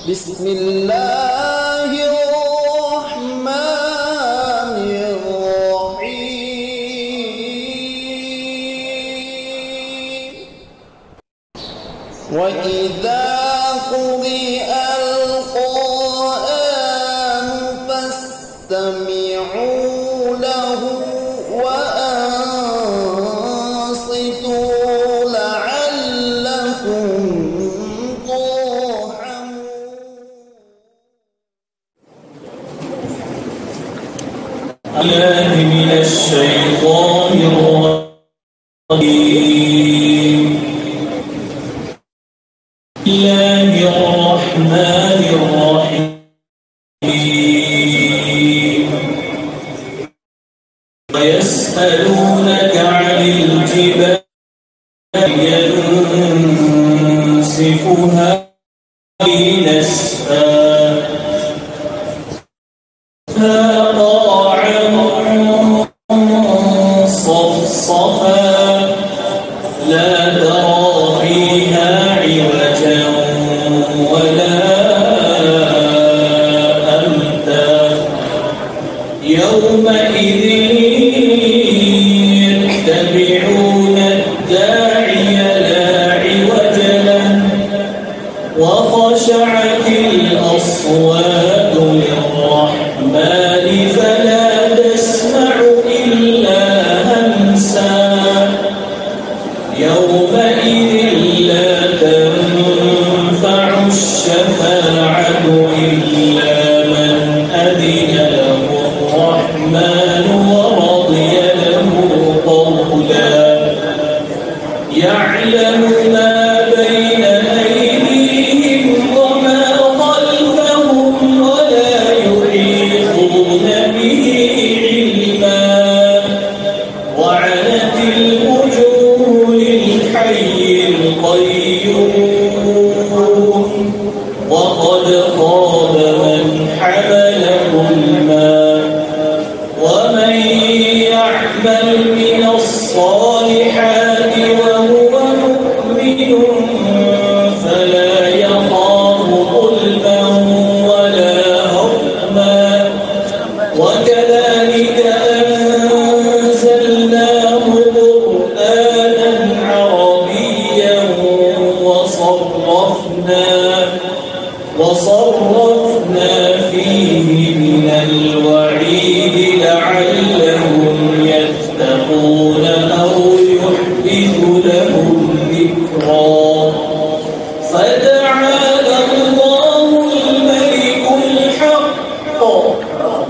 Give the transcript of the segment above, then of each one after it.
بسم الله الرحمن الرحيم وإذا قرئ القرآن فاستمعوا له وأنصتوا لعلكم الله من الشيطان الرجيم. الله الرحمن الرحيم. ويسألونك عن الجبال ينسفها نسفا صفصفا لا ترى فيها عوجا ولا أمتا يومئذ يتبعون الداعي لا عوج له وخشعت الأصوات للرحمن فلا تسمع إلا همسا يومئذ لا تنفع الشفاعة إلا من أذن له الرحمن ورضي له قولا يعلم ما بين أيديهم وما خلفهم ولا يحيطون به علما وعنت الوجوه للحي القيوم وقد خاب من حمل ظلما ومن يعمل من الصالحات وهو مؤمن فلا يخاف ظلما ولا هضما وكذلك أنزلناه قرآنا عربيا وصرفنا فيه من الوعيد لعلهم يتقون أو يحدث لهم ذكرا فتعالى الله الملك الحق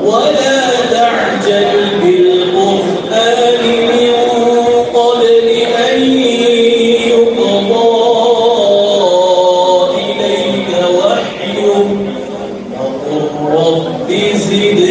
ولا تعجل بالقرآن من قبل أن يقضى إليك وحيه وقل رب زدني